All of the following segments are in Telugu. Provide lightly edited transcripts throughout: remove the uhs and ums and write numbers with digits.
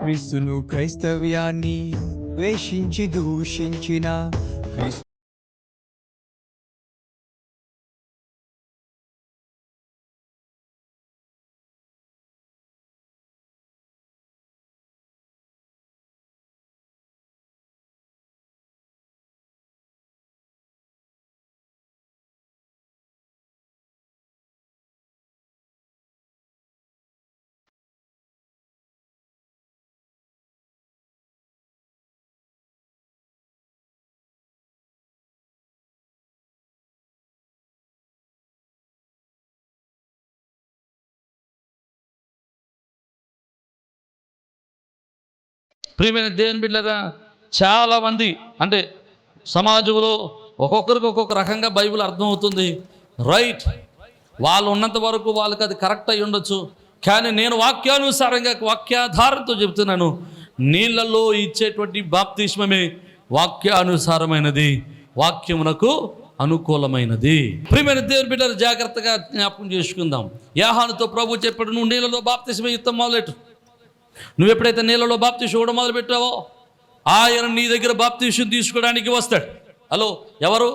క్రీస్తును క్రైస్తవ్యాన్ని ద్వేషించి దూషించిన క్రీస్తు ప్రియమైన దేవుని బిడ్డలారా, చాలామంది అంటే సమాజంలో ఒక్కొక్కరికి ఒక్కొక్క రకంగా బైబిల్ అర్థమవుతుంది. రైట్, వాళ్ళు ఉన్నంత వరకు వాళ్ళకి అది కరెక్ట్ అయి ఉండొచ్చు. కానీ నేను వాక్యానుసారంగా వాక్యాధారంతో చెప్తున్నాను, నీళ్ళల్లో ఇచ్చేటువంటి బాప్తిస్మమే వాక్యానుసారమైనది, వాక్యమునకు అనుకూలమైనది. ప్రియమైన దేవుని బిడ్డలు జాగ్రత్తగా జ్ఞాపకం చేసుకుందాం. యాహానుతో ప్రభు చెప్పాడు, నువ్వు నీళ్ళలో బాప్తిస్మ యుద్ధం మొదలెట్టు. నువ్వు ఎప్పుడైతే నీళ్ళలో బాప్తిసం ఇవ్వడం మొదలు పెట్టావో ఆయన నీ దగ్గర బాప్తిసం తీసుకోవడానికి వస్తాడు. హలో, ఎవరు?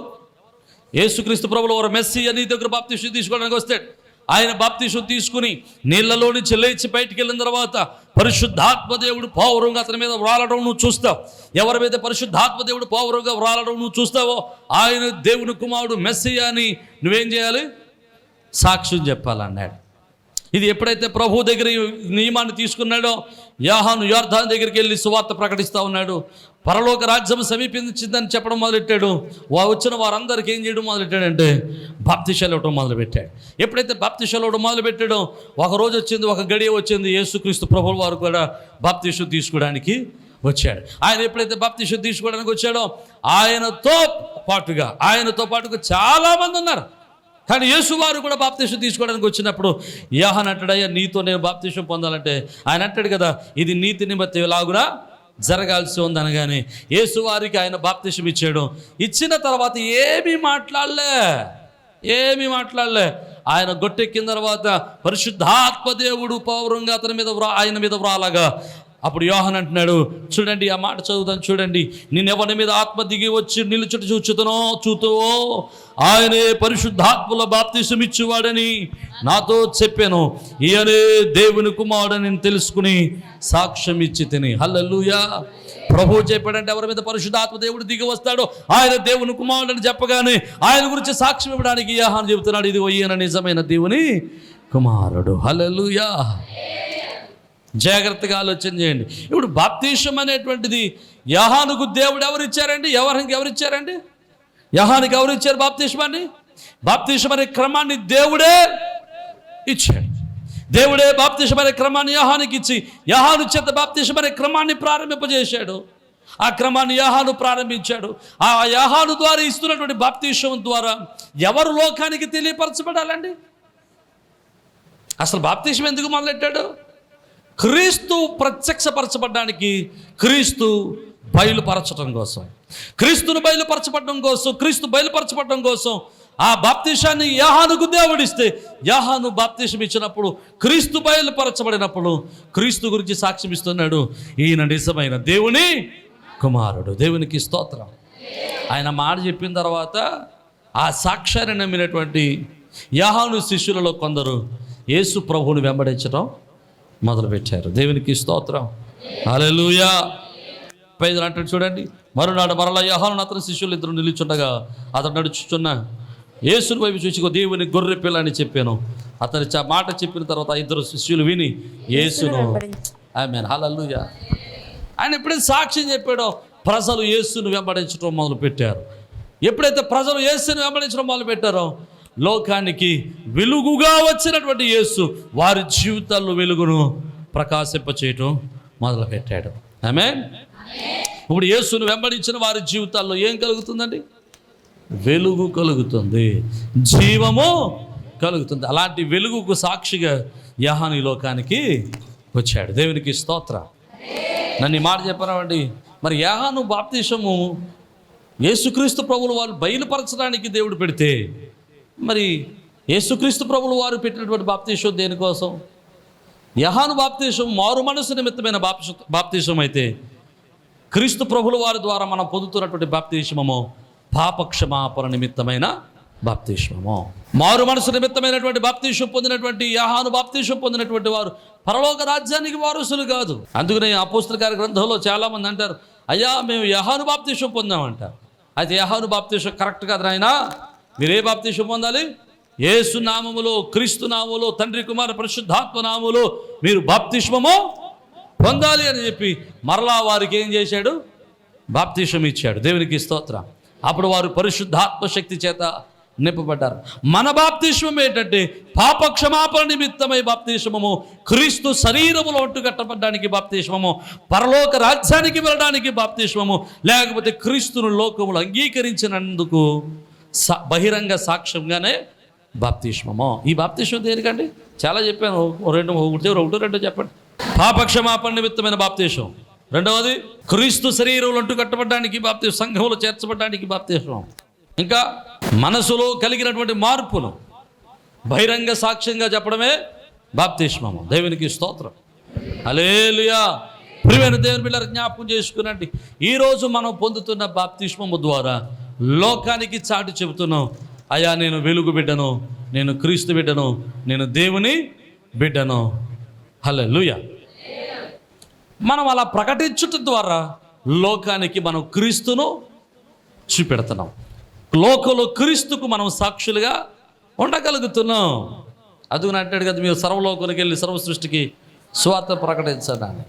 యేసుక్రీస్తు ప్రభువు వారు మెస్సీయా నీ దగ్గర బాప్తిసం తీసుకోవడానికి వస్తాడు. ఆయన బాప్తిసం తీసుకుని నీళ్ళలో నుంచి లేచి బయటికి వెళ్ళిన తర్వాత పరిశుద్ధాత్మ దేవుడు పౌరంగా అతని మీద వ్రాలడం నువ్వు చూస్తావు. ఎవరి మీద పరిశుద్ధాత్మ దేవుడు పౌరంగా వ్రాలడం నువ్వు చూస్తావో ఆయన దేవుని కుమారుడు మెస్సీయా అని నువ్వేం చేయాలి? సాక్ష్యం చెప్పాలన్నాడు. ఇది ఎప్పుడైతే ప్రభు దగ్గర నియమాన్ని తీసుకున్నాడో యోహాను యొర్దాను దగ్గరికి వెళ్ళి సువార్త ప్రకటిస్తూ ఉన్నాడు. పరలోక రాజ్యం సమీపించిందని చెప్పడం మొదలెట్టాడు. వచ్చిన వారందరికీ ఏం చేయడం మొదలెట్టాడంటే బాప్తిసాలు ఇవ్వడం మొదలుపెట్టాడు. ఎప్పుడైతే బాప్తిసాలు ఇవ్వడం మొదలుపెట్టాడో ఒక రోజు వచ్చింది, ఒక గడియ వచ్చింది, యేసుక్రీస్తు ప్రభువు వారు కూడా బాప్తిసం తీసుకోవడానికి వచ్చాడు. ఆయన ఎప్పుడైతే బాప్తిసం తీసుకోవడానికి వచ్చాడో ఆయనతో పాటుగా చాలామంది ఉన్నారు. కానీ యేసు వారు కూడా బాప్తిసం తీసుకోవడానికి వచ్చినప్పుడు యోహాను అంటాడయ్యా, నీతో నేను బాప్తిసం పొందాలంటే ఆయన అంటాడు కదా, ఇది నీతి నిమిత్తం ఎలాగునా జరగాల్సి ఉంది అనగానే యేసు వారికి ఆయన బాప్తిసం ఇచ్చాడు. ఇచ్చిన తర్వాత ఏమీ మాట్లాడలే. ఆయన గొట్టెక్కిన తర్వాత పరిశుద్ధాత్మ దేవుడు పౌరంగా ఆయన మీద వ్రాలగా అప్పుడు యోహాను అంటున్నాడు, చూడండి ఆ మాట చదువుతాను చూడండి, నేను ఎవరి మీద ఆత్మ దిగి వచ్చి నిలుచుట చూతువో ఆయనే పరిశుద్ధాత్మల బాప్తిసం ఇచ్చేవాడని నాతో చెప్పాను. ఈయనే దేవుని కుమారుడని తెలుసుకుని సాక్ష్యం ఇచ్చి తిని. హల్లెలూయా. ప్రభువు చెప్పాడంటే ఎవరి మీద పరిశుద్ధాత్మ దేవుడు దిగి వస్తాడో ఆయన దేవుని కుమారుడని చెప్పగానే ఆయన గురించి సాక్ష్యం ఇవ్వడానికి యోహాను చెబుతున్నాడు, ఇదిగో ఈయన నిజమైన దేవుని కుమారుడు. హల్లెలూయా. జాగ్రత్తగా ఆలోచన చేయండి. ఇప్పుడు బాప్తిసం అనేటువంటిది యోహానుకు దేవుడు ఎవరిచ్చారండి? యోహానుకి ఎవరిచ్చారు బాప్తిస్మాన్ని? బాప్తిసం అనే క్రమాన్ని దేవుడే ఇచ్చాడు. దేవుడే బాప్తిసం అనే క్రమాన్ని యోహానుకి ఇచ్చి యోహాను చేత బాప్తిసం అనే క్రమాన్ని ప్రారంభింపజేశాడు. ఆ క్రమాన్ని యోహాను ప్రారంభించాడు. ఆ యోహాను ద్వారా ఇస్తున్నటువంటి బాప్తిసం ద్వారా ఎవరు లోకానికి తెలియపరచబడాలండి? అసలు బాప్తిసం ఎందుకు మొదలెట్టాడు? క్రీస్తు ప్రత్యక్షపరచబడడానికి, క్రీస్తు బయలుపరచడం కోసం, క్రీస్తును బయలుపరచబడడం కోసం ఆ బాప్తిసాన్ని యోహానుకు దేవుడిస్తే యోహాను బాప్తిసం ఇచ్చినప్పుడు క్రీస్తు బయలుపరచబడినప్పుడు క్రీస్తు గురించి సాక్ష్యం ఇస్తున్నాడు, ఈయన నిజమైన దేవుని కుమారుడు. దేవునికి స్తోత్రం. ఆయన మాట చెప్పిన తర్వాత ఆ సాక్ష్యాన్ని నమ్మినటువంటి యోహాను శిష్యులలో కొందరు యేసు ప్రభువుని వెంబడించడం మొదలుపెట్టారు. దేవునికి స్తోత్రం. హల్లెలూయా. 5 అంటాడు చూడండి, మరునాడు మరలా యోహాను అతని శిష్యులు ఇద్దరు నిలుచుండగా అతను నడుచుచున్న యేసుని వైపు చూసి దేవుని గొర్రె పిల్ల అని చెప్పాను. అతని మాట చెప్పిన తర్వాత ఇద్దరు శిష్యులు విని యేసును ఆమేన్ హల్లెలూయా. ఆయన ఎప్పుడైతే సాక్ష్యం చెప్పాడో ప్రజలు యేసును వెంబడించడం మొదలుపెట్టారు. ఎప్పుడైతే ప్రజలు యేసును వెంబడించడం మొదలుపెట్టారో లోకానికి వెలుగుగా వచ్చినటువంటి యేసు వారి జీవితాల్లో వెలుగును ప్రకాశింపచేయటం మొదలుపెట్టాడు. ఆమేన్. ఇప్పుడు యేసును వెంబడించిన వారి జీవితాల్లో ఏం కలుగుతుందండి? వెలుగు కలుగుతుంది, జీవము కలుగుతుంది. అలాంటి వెలుగుకు సాక్షిగా యోహాను ఈ లోకానికి వచ్చాడు. దేవునికి స్తోత్రం. నన్ను ఈ మాట చెప్పరావండి. మరి యోహాను బాప్తిసము యేసుక్రీస్తు ప్రభువులు వారు బయలుపరచడానికి దేవుడు పెడితే మరి యేసుక్రీస్తు ప్రభువులు వారు పెట్టినటువంటి బాప్తిసం దేనికోసం? యోహాను బాప్తీసం మారు మనసు నిమిత్తమైన బాప్తీసం అయితే క్రీస్తు ప్రభుల వారి ద్వారా మనం పొందుతున్నటువంటి బాప్తీసమము పాపక్షమాపణ నిమిత్తమైన బాప్తీసమము. మారు మనసు నిమిత్తమైనటువంటి బాప్తీసం పొందినటువంటి యోహాను బాప్తీసం పొందినటువంటి వారు పరలోక రాజ్యానికి వారసులు కాదు. అందుకనే అపోస్తల కార్య గ్రంథంలో చాలామంది అంటారు, అయ్యా మేము యోహాను బాప్తీసం పొందామంటారు. అయితే యోహాను బాప్తీసం కరెక్ట్ కాదు నాయనా, మీరే బాప్తీసం పొందాలి? యేసు నామములో, క్రీస్తు నామములో, తండ్రి కుమార పరిశుద్ధాత్మ నామములో మీరు బాప్తిస్మము పొందాలి అని చెప్పి మరలా వారికి ఏం చేశాడు? బాప్తిస్మం ఇచ్చాడు. దేవునికి స్తోత్రం. అప్పుడు వారు పరిశుద్ధాత్మ శక్తి చేత నింపబడ్డారు. మన బాప్తిస్మం ఏంటంటే పాపక్షమాపణ నిమిత్తమై బాప్తిస్మము, క్రీస్తు శరీరములో ఒట్టు కట్టబడ్డానికి బాప్తిస్మము, పరలోక రాజ్యానికి వెళ్ళడానికి బాప్తిస్మము, లేకపోతే క్రీస్తును లోకములు అంగీకరించినందుకు బహిరంగ సాక్ష్యంగానే బాప్తిస్మము. ఈ బాప్తిస్మం దేనికండి? చాలా చెప్పాను, ఒకటి రెండు చెప్పండి. పాపక్షమాపణ నిమిత్తమైన బాప్తిస్మం, రెండవది క్రీస్తు శరీరంలో అంటు కట్టబడ్డానికి బాప్తిస్మం, సంఘంలో చేర్చబడ్డానికి బాప్తిస్మం, ఇంకా మనసులో కలిగినటువంటి మార్పును బహిరంగ సాక్ష్యంగా చెప్పడమే బాప్తిస్మము. దేవునికి స్తోత్రం. హల్లెలూయా. ప్రియమైన దేవుని బిడ్డలారా, జ్ఞాపకం చేసుకునండి, ఈరోజు మనం పొందుతున్న బాప్తిస్మము ద్వారా లోకానికి చాటి చెబుతున్నాం, అయ్యా నేను వెలుగు బిడ్డను, నేను క్రీస్తు బిడ్డను, నేను దేవుని బిడ్డను. హల్లెలూయా. మనం అలా ప్రకటించటం ద్వారా లోకానికి మనం క్రీస్తును చూపెడుతున్నాం. లోకంలో క్రీస్తుకు మనం సాక్షులుగా ఉండగలుగుతున్నాం. అందుకని అంటాడు కదా, మీరు సర్వలోకానికి వెళ్ళి సర్వ సృష్టికి సువార్త ప్రకటించండి.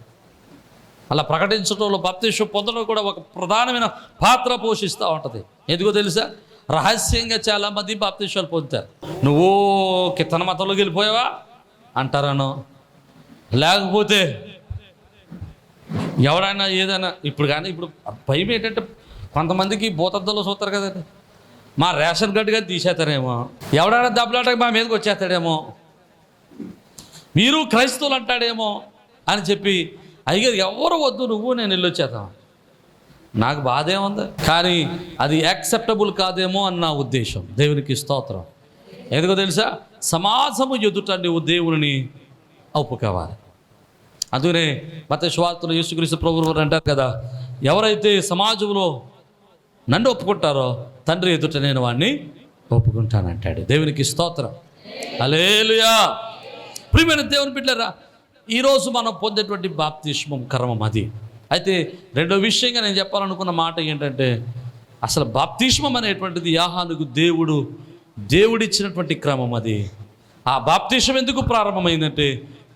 అలా ప్రకటించడంలో బాప్తిస్మం పొందడం కూడా ఒక ప్రధానమైన పాత్ర పోషిస్తూ ఉంటుంది. ఎందుకో తెలుసా? రహస్యంగా చాలామంది బాప్తిస్మాలు పొందుతారు. నువ్వు కిత్తన మతంలోకి వెళ్ళిపోయావా అంటారనో, లేకపోతే ఎవరైనా ఏదైనా ఇప్పుడు భయం ఏంటంటే కొంతమందికి భూతద్దంలో చూస్తారు కదండి, మా రేషన్ కార్డుగా తీసేస్తారేమో, ఎవడైనా దెబ్బలాటకి మా మీదకి వచ్చేస్తాడేమో, మీరు క్రైస్తవులు అంటాడేమో అని చెప్పి, అయ్యారు ఎవరు వద్దు, నువ్వు నేను వెళ్ళొచ్చేద్దాం. నాకు బాధ ఏముంది, కానీ అది యాక్సెప్టబుల్ కాదేమో అన్న నా ఉద్దేశం. దేవునికి స్తోత్రం. ఎందుకో తెలుసా? సమాజము ఎదుట నువ్వు దేవుని ఒప్పుకోవాలి. అందుకనే మత్తయి సువార్తలో యేసుక్రీస్తు ప్రభువు అంటారు కదా, ఎవరైతే సమాజంలో నన్ను ఒప్పుకుంటారో తండ్రి ఎదుట నేను వాడిని ఒప్పుకుంటానంటాడు. దేవునికి స్తోత్రం. హల్లెలూయా. ప్రియమైన దేవుని బిడ్డలారా, ఈరోజు మనం పొందేటువంటి బాప్తిస్మం కర్మం అది. అయితే రెండో విషయంగా నేను చెప్పాలనుకున్న మాట ఏంటంటే, అసలు బాప్తిస్మం అనేటువంటిది యోహానుకు దేవుడిచ్చినటువంటి క్రమం అది. ఆ బాప్తిస్మం ఎందుకు ప్రారంభమైందంటే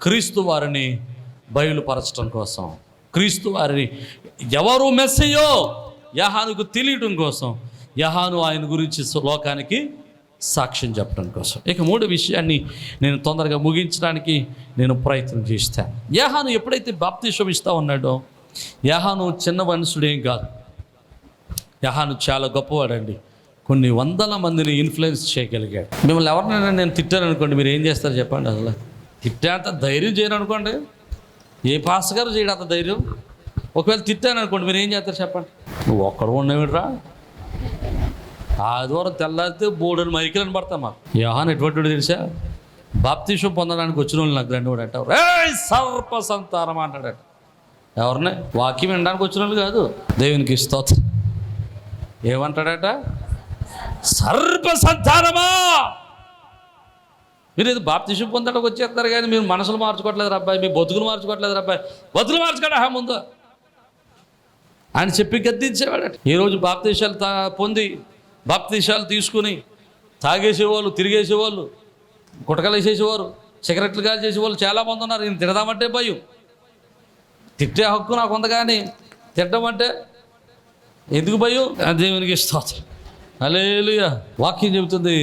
క్రీస్తు వారిని బయలుపరచడం కోసం, క్రీస్తు వారిని ఎవరు మెస్సయ్యో యోహానుకు తెలియటం కోసం, యోహాను ఆయన గురించి లోకానికి సాక్ష్యం చెప్పడం కోసం. ఇక మూడో విషయాన్ని నేను తొందరగా ముగించడానికి నేను ప్రయత్నం చేస్తాను. యోహాను ఎప్పుడైతే బాప్తిస్మం ఇస్తా ఉన్నాడో, యోహాను చిన్న మనుషుడేం కాదు, యోహాను చాలా గొప్పవాడండి. కొన్ని వందల మందిని ఇన్ఫ్లుయెన్స్ చేయగలిగాడు. మిమ్మల్ని ఎవరినైనా నేను తిట్టాను అనుకోండి, మీరు ఏం చేస్తారు చెప్పండి? అసలు తిట్టేంత ధైర్యం చేయను అనుకోండి, ఏ పాస్ గారు చేయడం అంత ధైర్యం. ఒకవేళ తిట్టాను అనుకోండి, మీరు ఏం చేస్తారు చెప్పండి? నువ్వు ఒక్కడు ఉండేవిడ్రా, ఆదివారం తెల్లారితే బోర్డుని మైకిలని పడతాం. మాకు యోహాను ఎటువంటి తెలుసా? బాప్తిస్మం పొందడానికి వచ్చిన వాళ్ళు నాకు రెండు కూడా అంటారు, సర్ప సంతానం అంటాడట. ఎవరిని? వాక్యం వినడానికి వచ్చిన వాళ్ళు కాదు. దేవునికి స్తోత్రం. ఏమంటాడట? సర్ప సంతానమా, మీరు ఏదో బాప్తిస్మం పొందడానికి వచ్చేస్తారు కానీ మీరు మనసులు మార్చుకోవట్లేదు అబ్బాయి, మీ బతుకులు మార్చుకోవట్లేదు అబ్బాయి, బతుకులు మార్చుకోవడం ముందు ఆయన చెప్పి గద్దించేవాడట. ఈరోజు బాప్తిస్మాలు పొంది బాప్తిస్మాలు తీసుకుని తాగేసేవాళ్ళు, తిరిగేసేవాళ్ళు, గుటకలు వేసేసేవారు, సిగరెట్లు గాలి చేసేవాళ్ళు చాలామంది ఉన్నారు. నేను తిడదామంటే భయం. తిట్టే హక్కు నాకు ఉంది, కానీ తిట్టడం అంటే ఎందుకు భయం? దేవునికి స్తోత్రం. హల్లెలూయా. వాక్యం చెబుతుంది,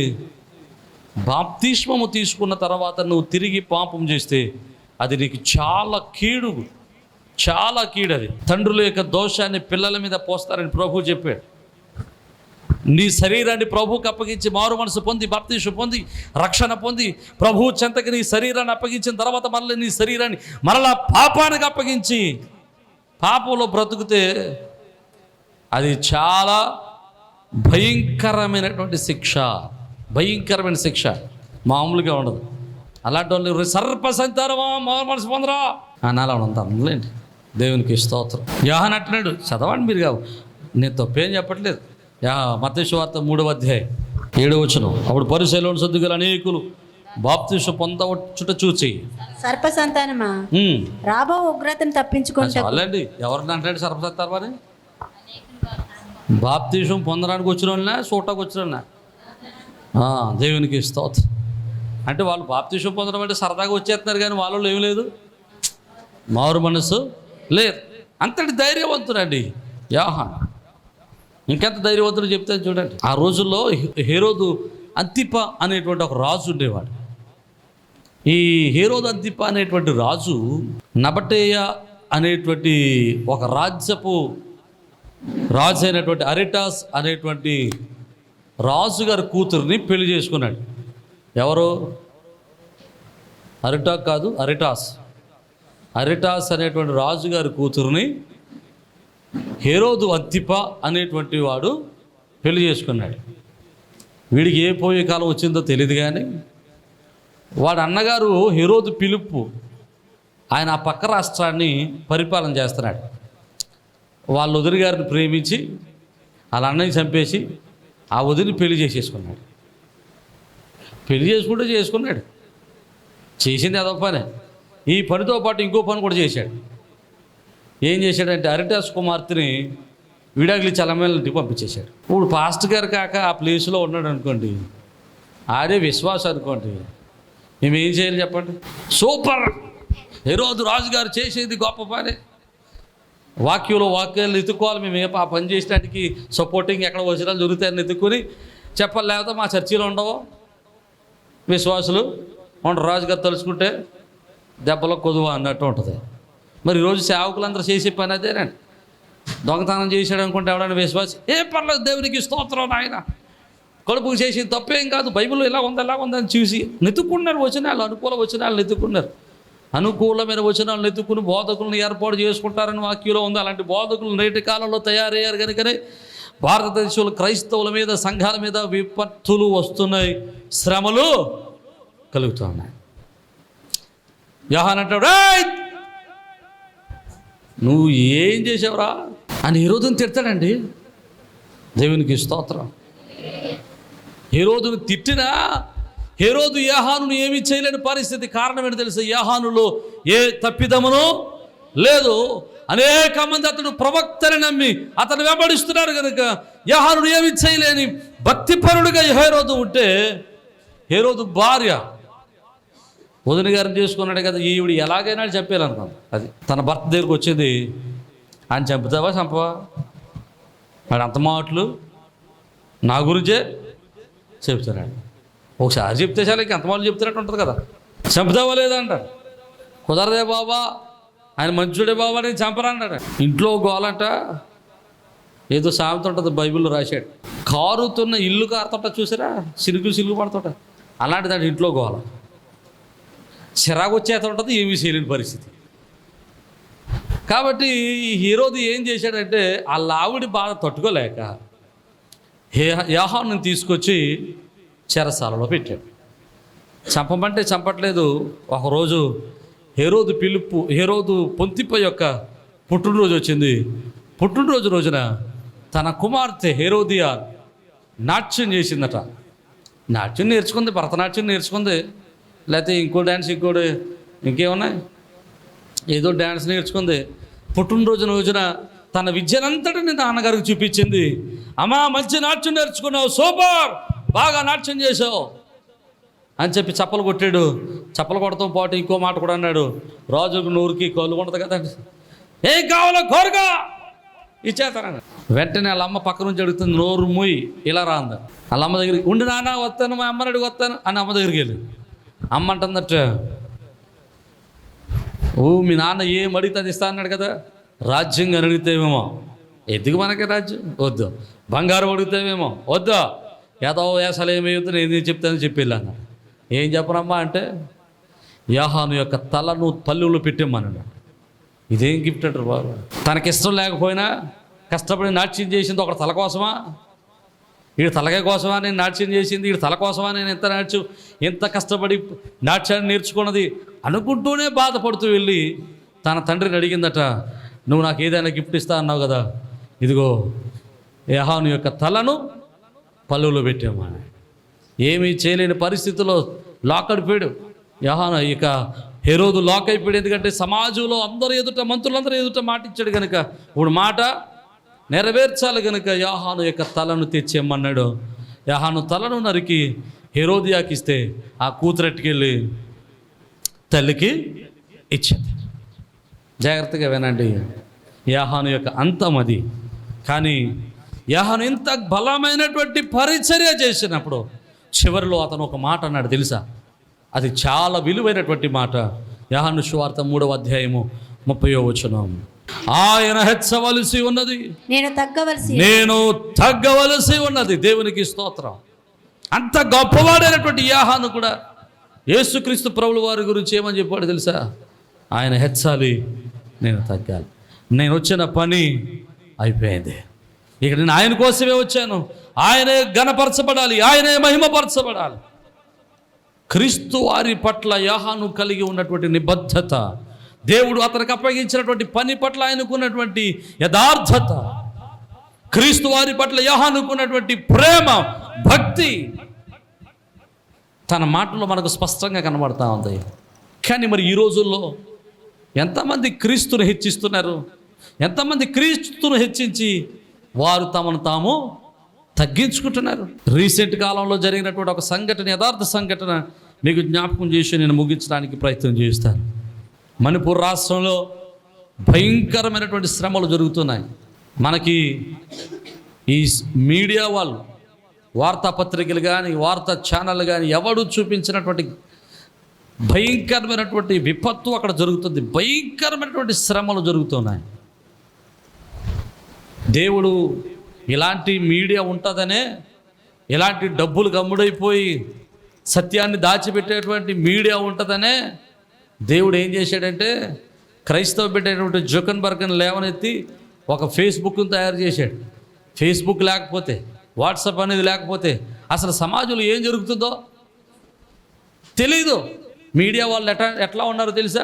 బాప్తిస్మము తీసుకున్న తర్వాత నువ్వు తిరిగి పాపం చేస్తే అది నీకు చాలా కీడు, చాలా కీడు. అది తండ్రుల యొక్క దోషాన్ని పిల్లల మీద పోస్తారని ప్రభు చెప్పాడు. నీ శరీరాన్ని ప్రభువుకి అప్పగించి మారు మనసు పొంది బాప్తిస్మం పొంది రక్షణ పొంది ప్రభువు చెంతకి నీ శరీరాన్ని అప్పగించిన తర్వాత మళ్ళీ నీ శరీరాన్ని మరలా పాపానికి అప్పగించి పాపంలో బ్రతుకుతే అది చాలా భయంకరమైనటువంటి శిక్ష, భయంకరమైన శిక్ష, మామూలుగా ఉండదు. అలాంటి వాళ్ళు సర్ప సంతానమా మారు మనసు పొందరా అనాలి అంత అందులేండి. దేవునికి స్తోత్రం. యోహాను అంటున్నాడు, చదవండి మీరు కావు, నేను తప్పేం చెప్పట్లేదు. మత్తయి సువార్త 3వ అధ్యాయం 7వ వచనం. అప్పుడు పరిసయ్యులను సద్దుగల అనేకులు బాప్తిస్మం పొందవచ్చుట చూచి సర్ప సంతానమా రాబో ఉగ్రతను తప్పించుకుంటా. చాలండి, ఎవరిని అంటాడు సర్ప సంతానం అని? బాప్తిస్మం పొందడానికి వచ్చిన వాళ్ళ చూడటానికి వచ్చిన వాళ్ళ? దేవునికి స్తోత్రం. అంటే వాళ్ళు బాప్తిస్మం పొందడం అంటే సరదాగా వచ్చేస్తున్నారు, కానీ వాళ్ళలో ఏమి లేదు, మారు మనసు లేదు. అంతటి ధైర్యవంతుడండి యోహాను. ఇంకెంత ధైర్యవంతుడు చెప్తే చూడండి. ఆ రోజుల్లో హేరోదు అంతిప అనేటువంటి ఒక రాజు ఉండేవాడు. ఈ హేరోదు అంతిప అనేటువంటి రాజు నబటేయ అనేటువంటి ఒక రాజ్యపు రాజు అయినటువంటి అరిటాస్ అనేటువంటి రాజుగారి కూతుర్ని పెళ్లి చేసుకున్నాడు. ఎవరు? అరిటాక్ కాదు, అరిటాస్. అరిటాస్ అనేటువంటి రాజుగారి కూతురుని హేరోదు అంతిప అనేటువంటి వాడు పెళ్లి చేసుకున్నాడు. వీడికి ఏ పోయే కాలం వచ్చిందో తెలియదు, కానీ వాడు అన్నగారు హేరోదు పిలుపు, ఆయన ఆ పక్క రాష్ట్రాన్ని పరిపాలన చేస్తున్నాడు. వాళ్ళ వదిలి గారిని ప్రేమించి వాళ్ళ అన్నయ్య చంపేసి ఆ వదిలి పెళ్లి చేసేసుకున్నాడు. పెళ్లి చేసుకున్నాడు. చేసింది అదో పని. ఈ పనితో పాటు ఇంకో పని కూడా చేశాడు. ఏం చేశాడంటే అరిటాస్ కుమార్తెని విడాకులు చలమేళ్ళకి పంపించేశాడు. ఇప్పుడు పాస్టర్ గారు కాక ఆ ప్లేస్లో ఉన్నాడు అనుకోండి, ఆడే విశ్వాసం అనుకోండి, మేము ఏం చేయాలి చెప్పండి? సూపర్, హేరోదు రాజుగారు చేసేది గొప్ప పని, వాక్యాలు ఎత్తుకోవాలి. మేము ఆ పని చేసడానికి సపోర్టింగ్ ఎక్కడ వచనాలు దొరుకుతాయని ఎత్తుకొని చెప్పాలి. లేకపోతే మా చర్చిలో ఉండవు, విశ్వాసులు ఉండరు, రాజుగారు తలుచుకుంటే దెబ్బలో కొదువా అన్నట్టు ఉంటుంది. మరి ఈరోజు సేవకులందరూ చేసే పని అదేనండి. దొంగతనం చేశాడు అనుకుంటే ఎవడైనా విశ్వాసి, ఏం పర్లేదు, దేవునికి స్తోత్రం నాయన, కడుపుకు చేసి తప్పేం కాదు, బైబిల్లో ఇలా ఉందని చూసి నెతుక్కున్నారు వచనాలు, అనుకూల వచనాలు నెతుక్కున్నారు. అనుకూలమైన వచనాలు నెతుక్కుని బోధకులను ఏర్పాటు చేసుకుంటారని వాక్యంలో ఉంది. అలాంటి బోధకులు నేటి కాలంలో తయారయ్యారు కనుకనే భారతదేశంలో క్రైస్తవుల మీద, సంఘాల మీద విపత్తులు వస్తున్నాయి, శ్రమలు కలుగుతున్నాయి. యోహాను అంటాడు, నువ్వు ఏం చేసావురా అని హేరోదుని తిడతాడండి. దేవునికి స్తోత్రం. హేరోదుని తిట్టినా హేరోదు యోహానును ఏమీ చేయలేని పరిస్థితి. కారణం ఏంటి తెలుసా? యోహానులో ఏ తప్పిదమును లేదు. అనేక మంది అతడు ప్రవక్తని నమ్మి అతను వెంబడిస్తున్నారు కనుక యోహానును ఏమీ చేయలేని భక్తిపరుడుగా హేరోదు ఉంటే, హేరోదు భార్య వదిన గారిని చేసుకున్నాడు కదా, ఈవిడ ఎలాగైనా చెప్పేయాలనుకోండి. అది తన భర్త దగ్గరికి వచ్చేది, ఆయన చంపుతావా చంపవా, వాడు అంత మాటలు నా గురించే చెప్తున్నాడు. ఒకసారి చెప్తే చాలా అంత మాటలు చెప్తున్నట్టు ఉంటుంది కదా. చంపుతావా లేదా అంటాడు. కుదరదే బాబా, ఆయన మంచుడే బాబా, నేను చంపరా అన్నాడు. ఇంట్లో గోలంట ఏదో సామెత ఉంటుంది, బైబిల్లో రాశాడు. కారుతున్న ఇల్లు కారుతుంట చూసారా, సిలుగు పడుతుంట, అలాంటిది అంటే ఇంట్లో గోల. చిరాకు వచ్చేత ఉంటుంది, ఏమీ చేయలేని పరిస్థితి. కాబట్టి ఈ హేరోదు ఏం చేశాడంటే ఆ లావుడి బాధ తట్టుకోలేక యోహానుని తీసుకొచ్చి చెరసాలలో పెట్టాడు. చంపమంటే చంపట్లేదు. ఒకరోజు హేరోదు పొంతిప యొక్క పుట్టినరోజు వచ్చింది. పుట్టినరోజు రోజున తన కుమార్తె హేరోదియా నాట్యం చేసిందట. నాట్యం నేర్చుకుంది, భరతనాట్యం నేర్చుకుంది, లేకపోతే ఇంకో డ్యాన్స్ ఇంకేమున్నాయి, ఏదో డ్యాన్స్ నేర్చుకుంది. పుట్టినరోజు రోజున తన విద్యనంతటిని నాన్నగారికి చూపించింది. అమ్మా, మంచి నాట్యం నేర్చుకున్నావు, సూపర్, బాగా నాట్యం చేసావు అని చెప్పి చప్పలు కొట్టాడు. చప్పలు కొడతాం పాటు ఇంకో మాట కూడా అన్నాడు, రాజుకు నూరుకి కళ్ళు ఉంటుంది కదండి, ఏం కావాలో కోరుగా ఇచ్చేస్తానని. వెంటనే వాళ్ళ అమ్మ పక్క నుంచి అడుగుతుంది, నోరు మూయి ఇలా రా అంద. వాళ్ళ అమ్మ దగ్గరికి, ఉండి నాన్న వస్తాను, మా అమ్మని అడిగి వస్తాను అని అమ్మ దగ్గరికి వెళ్ళి, అమ్మ అంటుందట, మీ నాన్న ఏం అడిగితే అది ఇస్తా అన్నాడు కదా, రాజ్యంగా అడిగితేమేమో, ఎందుకు మనకి రాజ్యం వద్దు, బంగారం అడిగితేమేమో వద్దు, ఏదో వేసాలు ఏమవుతుంది నేను చెప్తానని చెప్పి వెళ్ళాను. ఏం చెప్పనమ్మా అంటే, యోహాను యొక్క తలను పల్లెల్లో పెట్టిమ్మన్నాడు. ఇదేం గిఫ్ట్ అంటారు బాబు. తనకిష్టం లేకపోయినా కష్టపడి నాట్యం చేసింది ఒక తల కోసమా? వీడు తలకాయ కోసమా నేను నాట్యం చేసింది, వీడు తల కోసమా నేను ఎంత కష్టపడి నాట్యాన్ని నేర్చుకున్నది అనుకుంటూనే బాధపడుతూ వెళ్ళి తన తండ్రిని అడిగిందట, నువ్వు నాకు ఏదైనా గిఫ్ట్ ఇస్తా అన్నావు కదా, ఇదిగో యెహోను యొక్క తలను పళ్ళులో పెట్టాము అని. ఏమీ చేయలేని పరిస్థితిలో లాకడిపోయాడు యెహోను. ఇక హెరోదు లాక్ అయిపోయాడు. ఎందుకంటే సమాజంలో అందరూ ఎదుట, మంత్రులందరూ ఎదుట మాట ఇచ్చాడు కనుక ఇప్పుడు మాట నెరవేర్చాలి కనుక యెహోను యొక్క తలను తెచ్చేయమన్నాడు. యెహోను తలను నరికి హెరోదియాకి ఇస్తే ఆ కూతురెట్టుకెళ్ళి తల్లికి ఇచ్చింది. జాగ్రత్తగా వినండి, యెహోను యొక్క అంతం అది. కానీ యెహోను ఇంత బలమైనటువంటి పరిచర్య చేసినప్పుడు చివరిలో అతను ఒక మాట అన్నాడు తెలుసా, అది చాలా విలువైనటువంటి మాట. యోహాను సువార్త 3వ అధ్యాయము 30వ వచనం. ఆయన హెచ్చవలసి ఉన్నది, నేను తగ్గవలసి ఉన్నది. దేవునికి స్తోత్రం. అంత గొప్పవాడైనటువంటి యోహాను కూడా యేసుక్రీస్తు ప్రభుల వారి గురించి ఏమని చెప్పాడు తెలుసా, ఆయన హెచ్చాలి, నేను తగ్గాలి. నేను వచ్చిన పని అయిపోయింది, ఇక నేను ఆయన కోసమే వచ్చాను. ఆయనే ఘనపరచబడాలి, ఆయనే మహిమపరచబడాలి. క్రీస్తు వారి పట్ల యోహాను కలిగి ఉన్నటువంటి నిబద్ధత, దేవుడు అతనికి అప్పగించినటువంటి పని పట్ల ఆయనకున్నటువంటి యథార్థత, క్రీస్తు వారి పట్ల యోహానుకున్నటువంటి ప్రేమ, భక్తి తన మాటలో మనకు స్పష్టంగా కనబడతా ఉంది. కానీ మరి ఈ రోజుల్లో ఎంతమంది క్రీస్తును హెచ్చిస్తున్నారు, ఎంతమంది క్రీస్తును హెచ్చించి వారు తమను తాము తగ్గించుకుంటున్నారు. రీసెంట్ కాలంలో జరిగినటువంటి ఒక సంఘటన, యథార్థ సంఘటన మీకు జ్ఞాపకం చేసి నేను ముగించడానికి ప్రయత్నం చేస్తాను. మణిపూర్ రాష్ట్రంలో భయంకరమైనటువంటి శ్రమలు జరుగుతున్నాయి. మనకి ఈ మీడియా వాళ్ళు, వార్తాపత్రికలు కానీ వార్తా ఛానళ్ళు కానీ ఎవడు చూపించినటువంటి భయంకరమైనటువంటి విపత్తు అక్కడ జరుగుతుంది. భయంకరమైనటువంటి శ్రమలు జరుగుతున్నాయి. దేవుడు ఇలాంటి మీడియా ఉంటుందనే, ఇలాంటి డబ్బులు గమ్ముడైపోయి సత్యాన్ని దాచిపెట్టేటువంటి మీడియా ఉంటుందనే దేవుడు ఏం చేశాడంటే క్రైస్తవ పెట్టేటువంటి జుకన్బర్గ్ని లేవనెత్తి ఒక ఫేస్బుక్ను తయారు చేశాడు. ఫేస్బుక్ లేకపోతే, వాట్సాప్ అనేది లేకపోతే అసలు సమాజంలో ఏం జరుగుతుందో తెలీదు. మీడియా వాళ్ళు ఎట్లా ఉన్నారో తెలుసా?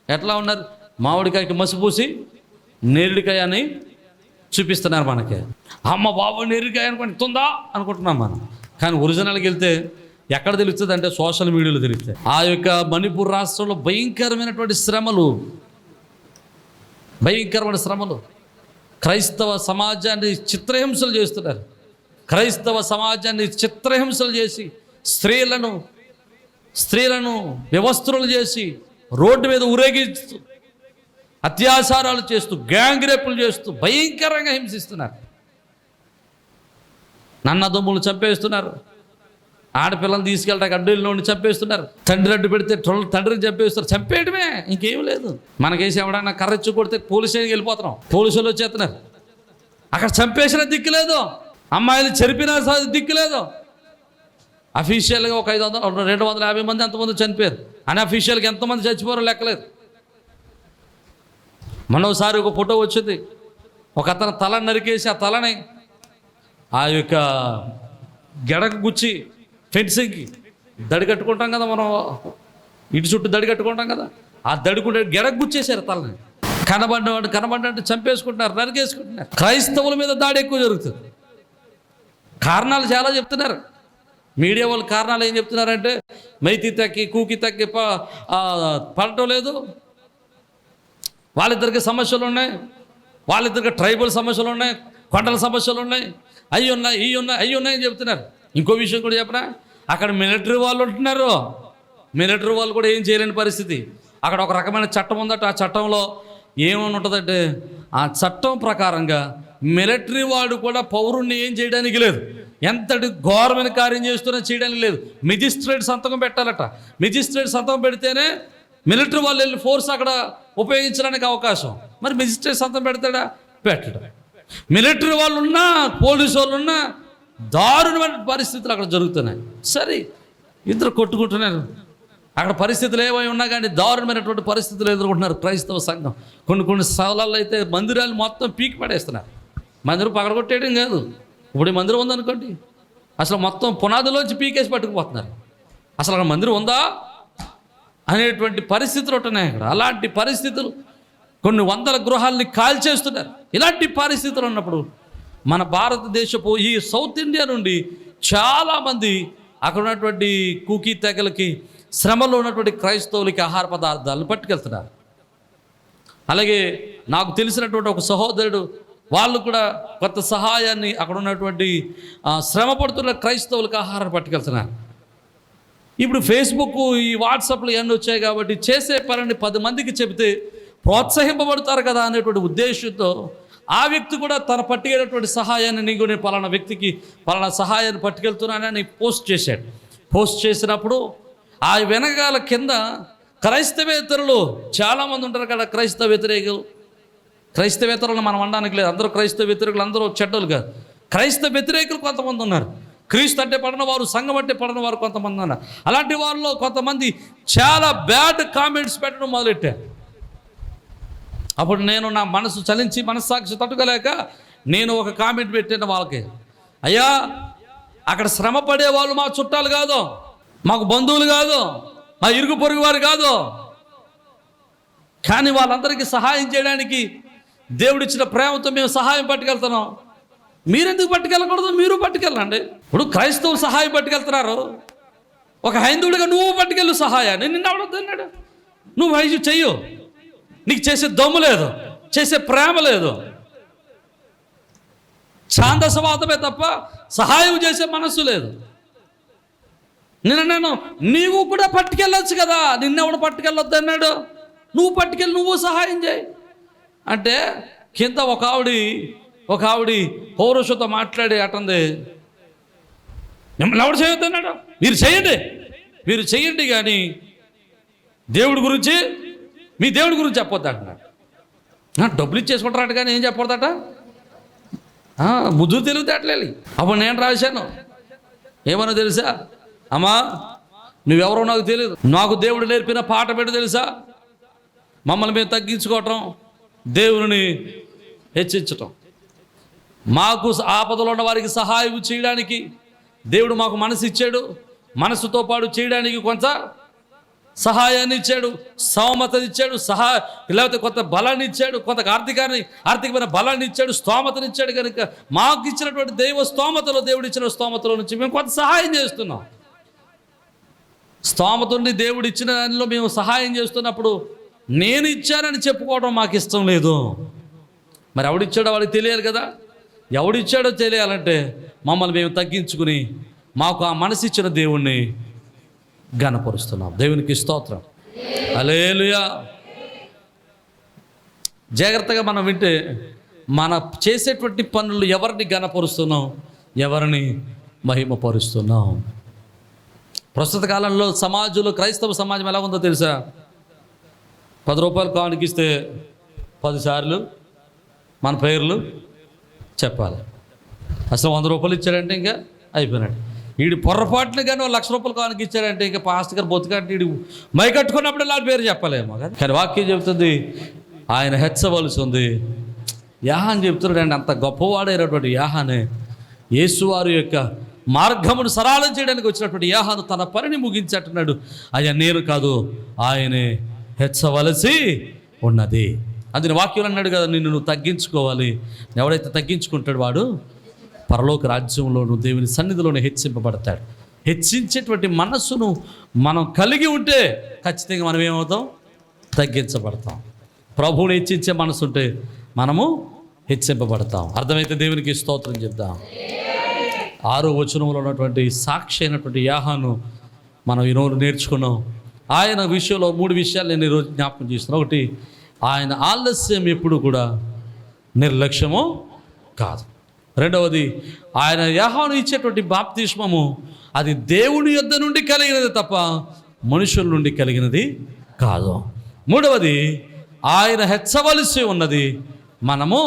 ఎట్లా ఉన్నారు? మామిడికాయకి మసిపూసి నేరుడికాయ అని చూపిస్తున్నారు మనకి. అమ్మ బాబు నేరుడికాయ అనుకోండి తుందా అనుకుంటున్నాం మనం. కానీ ఒరిజినల్కి వెళ్తే ఎక్కడ తెలుస్తుంది అంటే సోషల్ మీడియాలో తెలుస్తాయి. ఆ యొక్క మణిపూర్ రాష్ట్రంలో భయంకరమైనటువంటి శ్రమలు, భయంకరమైన శ్రమలు. క్రైస్తవ సమాజాన్ని చిత్రహింసలు చేస్తున్నారు. క్రైస్తవ సమాజాన్ని చిత్రహింసలు చేసి స్త్రీలను వ్యవస్థలు చేసి రోడ్డు మీద ఊరేగిస్తూ అత్యాచారాలు చేస్తూ గ్యాంగ్ రేపులు చేస్తూ భయంకరంగా హింసిస్తున్నారు. నన్నదమ్ములు చంపేస్తున్నారు. ఆడపిల్లలు తీసుకెళ్ళడానికి అడ్డుల్లోని చంపేస్తున్నారు. తండ్రి అడ్డు పెడితే తండ్రిని చంపేస్తారు. చంపేయడమే, ఇంకేం లేదు. మనకేసి ఎవడన్నా కర్రెచ్చు కొడితే పోలీస్ స్టేషన్కి వెళ్ళిపోతున్నాం. పోలీసులు వచ్చేస్తున్నారు. అక్కడ చంపేసిన దిక్కు లేదు, అమ్మాయిలు చెరిపిన దిక్కు లేదు. అఫీషియల్గా ఒక 500 250 మంది ఎంతమంది చనిపోయారు, అన్అఫీషియల్గా ఎంతమంది చచ్చిపోయారో లెక్కలేదు. మొన్నోసారి ఒక ఫోటో వచ్చింది, ఒక అతను తల నరికేసి ఆ తలని ఆ యొక్క గెడకు గుచ్చి ఫెన్సింగ్కి దడి కట్టుకుంటాం కదా మనం, ఇటు చుట్టూ దడి కట్టుకుంటాం కదా, ఆ దడికుంటే గెడకు గుచ్చేశారు తలని. కనబడ్డంటే చంపేసుకుంటున్నారు, నరికేసుకుంటున్నారు. క్రైస్తవుల మీద దాడి ఎక్కువ జరుగుతుంది. కారణాలు చాలా చెప్తున్నారు మీడియా వాళ్ళు. కారణాలు ఏం చెప్తున్నారంటే మైతి తగ్గి కూకి తగ్గి పడటం లేదు, వాళ్ళిద్దరికి సమస్యలు ఉన్నాయి, వాళ్ళిద్దరికి ట్రైబల్ సమస్యలు ఉన్నాయి, కొండల సమస్యలు ఉన్నాయి, అవి ఉన్నాయి అని చెప్తున్నారు. ఇంకో విషయం కూడా చెప్పనా, అక్కడ మిలిటరీ వాళ్ళు ఉంటున్నారు. మిలిటరీ వాళ్ళు కూడా ఏం చేయలేని పరిస్థితి. అక్కడ ఒక రకమైన చట్టం ఉందట. ఆ చట్టంలో ఏమని ఉంటుందంటే, ఆ చట్టం ప్రకారంగా మిలిటరీ వాడు కూడా పౌరుణ్ణి ఏం చేయడానికి లేదు, ఎంతటి ఘోరమైన కార్యం చేస్తున్నా చేయడానికి లేదు. మెజిస్ట్రేట్ సంతకం పెట్టాలట. మెజిస్ట్రేట్ సంతకం పెడితేనే మిలిటరీ వాళ్ళు వెళ్ళి ఫోర్స్ అక్కడ ఉపయోగించడానికి అవకాశం. మరి మెజిస్ట్రేట్ సంతకం పెడతాడా? పెట్టడం. మిలిటరీ వాళ్ళు ఉన్నా, పోలీసు వాళ్ళు ఉన్నా దారుణమైన పరిస్థితులు అక్కడ జరుగుతున్నాయి. సరే, ఇద్దరు కొట్టుకుంటున్నారు. అక్కడ పరిస్థితులు ఏమై ఉన్నా కానీ దారుణమైనటువంటి పరిస్థితులు ఎదుర్కొంటున్నారు క్రైస్తవ సంఘం. కొన్ని స్థలాల్లో అయితే మందిరాలు మొత్తం పీకి పడేస్తున్నారు. మందిరం పగలగొట్టేయడం కాదు, ఇప్పుడు ఈ మందిరం ఉందనుకోండి, అసలు మొత్తం పునాదిలోంచి పీకేసి పట్టుకుపోతున్నారు. అసలు అక్కడ మందిరం ఉందా అనేటువంటి పరిస్థితులు ఉంటున్నాయి అక్కడ. అలాంటి పరిస్థితులు, కొన్ని వందల గృహాలని కాల్చేస్తున్నారు. ఇలాంటి పరిస్థితులు ఉన్నప్పుడు మన భారతదేశపు ఈ సౌత్ ఇండియా నుండి చాలామంది అక్కడ ఉన్నటువంటి కూకీ తెగలకి, శ్రమలో ఉన్నటువంటి క్రైస్తవులకి ఆహార పదార్థాలను పట్టుకెళ్తున్నారు. అలాగే నాకు తెలిసినటువంటి ఒక సహోదరుడు, వాళ్ళు కూడా కొత్త సహాయాన్ని అక్కడ ఉన్నటువంటి శ్రమ పడుతున్న క్రైస్తవులకు ఆహారం పట్టుకెళ్తున్నారు. ఇప్పుడు ఫేస్బుక్, ఈ వాట్సాప్లు ఇవన్నీ వచ్చాయి కాబట్టి చేసే పనిని 10 మందికి చెబితే ప్రోత్సహింపబడతారు కదా అనేటువంటి ఉద్దేశంతో ఆ వ్యక్తి కూడా తన పట్టుకెళ్ళేటువంటి సహాయాన్ని, నీకు నేను పలానా వ్యక్తికి పలానా సహాయాన్ని పట్టుకెళ్తున్నానని పోస్ట్ చేశాడు. పోస్ట్ చేసినప్పుడు ఆ వెనకాల కింద క్రైస్తవేతరులు చాలామంది ఉంటారు కదా, క్రైస్తవ వ్యతిరేకులను మనం అనడానికి లేదు. అందరూ క్రైస్తవ వ్యతిరేకులు, అందరూ చెడ్డలు కాదు. క్రైస్తవ వ్యతిరేకులు కొంతమంది ఉన్నారు. క్రీస్తు అంటే పడిన వారు, సంఘం అంటే పడిన వారు కొంతమంది ఉన్నారు. అలాంటి వారిలో కొంతమంది చాలా బ్యాడ్ కామెంట్స్ పెట్టడం మొదలెట్టారు. అప్పుడు నేను నా మనసు చలించి, మనస్సాక్షి తట్టుకోలేక నేను ఒక కామెంట్ పెట్టాను వాళ్ళకి, అయ్యా అక్కడ శ్రమ పడే వాళ్ళు మా చుట్టాలు కాదు, మాకు బంధువులు కాదు, మా ఇరుగు పొరుగు వారు కాదు, కానీ వాళ్ళందరికీ సహాయం చేయడానికి దేవుడిచ్చిన ప్రేమతో మేము సహాయం పట్టుకెళ్తున్నాం. మీరెందుకు పట్టుకెళ్ళకూడదు? మీరు పట్టుకెళ్ళండి. ఇప్పుడు క్రైస్తవులు సహాయం పట్టుకెళ్తున్నారు, ఒక హైందువుడిగా నువ్వు పట్టుకెళ్ళు సహాయాన్ని. నిన్న అవడొద్దన్నాడు, నువ్వు వైద్యం చెయ్యు, నీకు చేసే దమ్ము లేదు, చేసే ప్రేమ లేదు, ఛాందసవాదమే తప్ప సహాయం చేసే మనస్సు లేదు. నేను నీవు కూడా పట్టుకెళ్ళొచ్చు కదా, నిన్నెవడు పట్టుకెళ్ళొద్దు అన్నాడు? నువ్వు పట్టుకెళ్ళి నువ్వు సహాయం చేయి అంటే కింద ఒక ఆవిడి పౌరుషతో మాట్లాడి అటంది, మిమ్మల్ని ఎవడు చేయొద్దు అన్నాడు? మీరు చేయండి కానీ దేవుడి గురించి, మీ దేవుడి గురించి చెప్పొద్దు అంటున్నాడు. డబ్బులు ఇచ్చేసుకుంటారట కానీ ఏం చెప్పొద్దట, ముద్దు తెలివితేటలేదు. అప్పుడు నేను రాశాను, ఏమన్నా తెలుసా, అమ్మా నువ్వెవరో నాకు తెలియదు, నాకు దేవుడు నేర్పిన పాట పెట్టి తెలుసా, మమ్మల్ని మేము తగ్గించుకోవటం, దేవుని హెచ్చించటం, మాకు ఆపదలో ఉన్న వారికి సహాయం చేయడానికి దేవుడు మాకు మనసు ఇచ్చాడు, మనసుతో పాటు చేయడానికి కొంత సహాయాన్ని ఇచ్చాడు, స్తోమతని ఇచ్చాడు, లేకపోతే కొంత బలాన్ని ఇచ్చాడు, కొంత ఆర్థికమైన బలాన్ని ఇచ్చాడు, స్తోమతని ఇచ్చాడు. కనుక మాకు ఇచ్చినటువంటి దేవుడు ఇచ్చిన స్తోమతలో నుంచి మేము కొంత సహాయం చేస్తున్నాం. స్తోమతని దేవుడు ఇచ్చిన దానిలో మేము సహాయం చేస్తున్నప్పుడు నేను ఇచ్చానని చెప్పుకోవడం మాకు ఇష్టం లేదు. మరి ఎవడిచ్చాడో వాడికి తెలియాలి కదా. ఎవడిచ్చాడో తెలియాలంటే మమ్మల్ని మేము తగ్గించుకుని మాకు ఆ మనసు ఇచ్చిన దేవుణ్ణి ఘనపరుస్తున్నాం. దేవునికి స్తోత్రం, హల్లెలూయా. జాగ్రత్తగా మనం వింటే మన చేసేటువంటి పనులు ఎవరిని ఘనపరుస్తున్నాం, ఎవరిని మహిమపరుస్తున్నాం. ప్రస్తుత కాలంలో సమాజంలో క్రైస్తవ సమాజం ఎలా ఉందో తెలుసా? 10 రూపాయలు కానుకిస్తే 10 సార్లు మన పేర్లు చెప్పాలి. అసలు 100 రూపాయలు ఇచ్చాడంటే ఇంకా అయిపోయినాడు. వీడి పొరపాటున కానీ 1,00,000 రూపాయలు కానుక ఇచ్చాడంటే ఇంకా పాస్టర్ గారు బొత్తుకంటే వీడు మై కట్టుకున్నప్పుడు ఇలా పేరు చెప్పలేమో కదా. కానీ వాక్యం చెబుతుంది ఆయన హెచ్చవలసి ఉంది. యాహాన్ చెప్తున్నాడు, అంత గొప్పవాడైనటువంటి యాహానే, యేసువారి యొక్క మార్గమును సరళం చేయడానికి వచ్చినటువంటి యాహాను తన పనిని ముగించట్టున్నాడు. అయ్యా నేను కాదు, ఆయనే హెచ్చవలసి ఉన్నది. అందుని వాక్యం అన్నాడు కదా, నిన్ను నువ్వు తగ్గించుకోవాలి. ఎవడైతే తగ్గించుకుంటాడు వాడు పరలోక రాజ్యంలోను దేవుని సన్నిధిలోనే హెచ్చింపబడతాడు. హెచ్చించేటువంటి మనస్సును మనం కలిగి ఉంటే ఖచ్చితంగా మనం ఏమవుతాం? తగ్గించబడతాం. ప్రభువుని హెచ్చించే మనసు ఉంటే మనము హెచ్చింపబడతాం. అర్థమైతే దేవునికి స్తోత్రం చెప్దాం. 6వ వచనంలో ఉన్నటువంటి సాక్షి అయినటువంటి యాహాను మనం ఈరోజు నేర్చుకున్నాం. ఆయన విషయంలో 3 విషయాలు నేను ఈరోజు జ్ఞాపకం చేస్తున్నాను. ఒకటి, ఆయన ఆలస్యం ఎప్పుడు కూడా నిర్లక్ష్యము కాదు. రెండవది, ఆయన యాహాను ఇచ్చేటువంటి బాప్తిస్మము అది దేవుని యొద్ద నుండి కలిగినది తప్ప మనుషుల నుండి కలిగినది కాదు. మూడవది, ఆయన హెచ్చవలసి ఉన్నది, మనము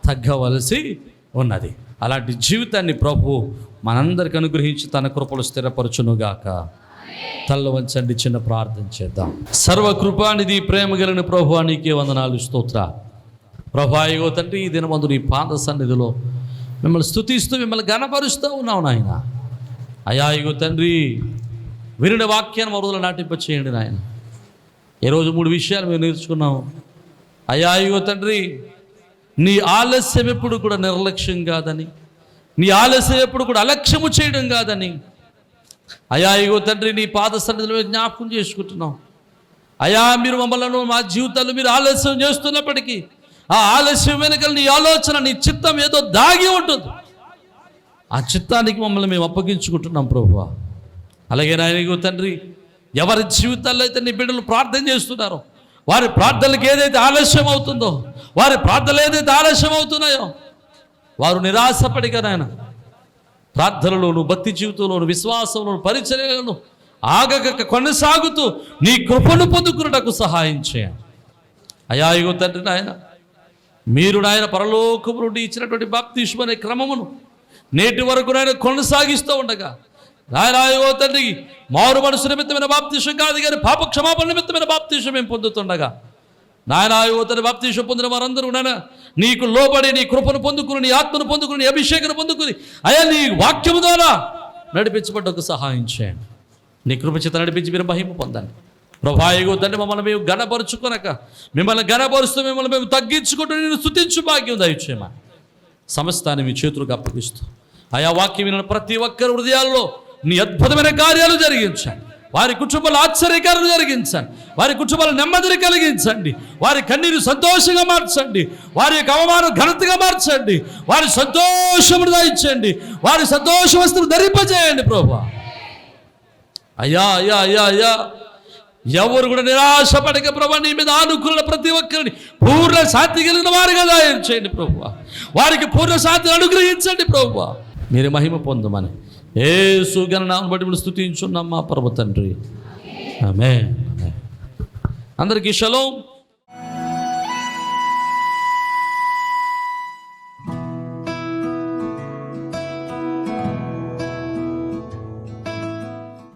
తగ్గవలసి ఉన్నది. అలాంటి జీవితాన్ని ప్రభు మనందరికి అనుగ్రహించి తన కృపలు స్థిరపరచునుగాక. తల్ల వంచండి, చిన్న ప్రార్థన చేద్దాం. సర్వకృపానిధి ప్రేమ కలిగిన ప్రభువా నీకే వందనాలు, స్తోత్ర. ప్రభా ఇగో తండ్రి, ఈ దినమందు నీ పాద సన్నిధిలో మిమ్మల్ని స్తుతిస్తూ మిమ్మల్ని ఘనపరుస్తూ ఉన్నావు నాయన. అయ్యా ఇగో తండ్రి, వినిన వాక్యాన్ని వరదలు నాటింపచేయండి నాయన. ఈరోజు 3 విషయాలు మేము నేర్చుకున్నాం. అయ్యా ఇగో తండ్రి, నీ ఆలస్యం ఎప్పుడు కూడా నిర్లక్ష్యం కాదని, నీ ఆలస్యం ఎప్పుడు కూడా అలక్ష్యము చేయడం కాదని అయ్యా ఇగో తండ్రి, నీ పాద సన్నిధిలో జ్ఞాపకం చేసుకుంటున్నాం. అయ్యా మీరు మమ్మల్ని, మా జీవితాల్లో మీరు ఆలస్యం చేస్తున్నప్పటికీ ఆ ఆలస్యం వెనుకల నీ ఆలోచన, నీ చిత్తం ఏదో దాగి ఉంటుంది. ఆ చిత్తానికి మమ్మల్ని మేము అప్పగించుకుంటున్నాం ప్రభువా. అలాగే నాయన తండ్రి, ఎవరి జీవితాల్లో అయితే నీ బిడ్డలు ప్రార్థన చేస్తున్నారో వారి ప్రార్థనలకు ఏదైతే ఆలస్యం అవుతుందో, వారి ప్రార్థనలు ఏదైతే ఆలస్యం అవుతున్నాయో, వారు నిరాశపడిగా నాయన ప్రార్థనలోను, భక్తి జీవితంలోను, విశ్వాసంలోను, పరిచర్యలను ఆగక కొనసాగుతూ నీ కృపను పొందుకున్నటకు సహాయం చేయండి. అయ్యా ఇగో తండ్రి నాయన, మీరు నాయన పరలోకము నుండి ఇచ్చినటువంటి బాప్తిస్మం అనే క్రమమును నేటి వరకు నాయన కొనసాగిస్తూ ఉండగా, నాయన ఇగో తండ్రి, మారు మనసు నిమిత్తమైన బాప్తిస్మం కాదు కానీ పాప క్షమాపణ నిమిత్తమైన బాప్తిస్మం మేము పొందుతుండగా, నాయన ఇగో తండ్రి, బాప్తిస్మం పొందిన వారందరూ నాయన నీకు లోబడి నీ కృపను పొందుకుని, నీ ఆత్మను పొందుకుని, నీ అభిషేకను పొందుకుని అయ్యా నీ వాక్యము ద్వారా నడిపించబడ్డకు సహాయం చేయండి. నీ కృప చేత నడిపించి మీరు మహిమ పొందండి ప్రభా. ఇగో తండ్రి, మమ్మల్ని మేము ఘనపరుచుకొనక, మిమ్మల్ని ఘనపరుస్తూ మిమ్మల్ని మేము తగ్గించుకుంటూ నేను స్తుతించు భాగ్యం దయచేయమా. సమస్తాన్ని మీ చేతులకు అప్పగిస్తూ ఆయా వాక్యం విన్న ప్రతి ఒక్కరి హృదయాల్లో నీ అద్భుతమైన కార్యాలు జరిగించండి. వారి కుటుంబాలు ఆశ్చర్యకారులు జరిగించండి. వారి కుటుంబాలు నెమ్మదిని కలిగించండి. వారి కన్నీరు సంతోషంగా మార్చండి. వారి యొక్క అవమానం ఘనతగా మార్చండి. వారి సంతోషమును దయచేయండి. వారి సంతోష వస్తువులు ధరింపజేయండి ప్రభా. అయ్యా అయ్యా అయ్యా అయ్యా, ఎవరు కూడా నిరాశపడక ప్రభా, నీ మీద ఆనుకున్న ప్రతి ఒక్కరిని పూర్ణ శాంతి కలిగిన వారిగా దయం చేయండి ప్రభువా. వారికి పూర్ణ శాంతిని అనుగ్రహించండి ప్రభువా. మీరు మహిమ పొందమని యేసు ఘననామమును బట్టి స్తుతించున్నాం మా పరమ తండ్రి. ఆమేన్. అందరికీ షలోమ్.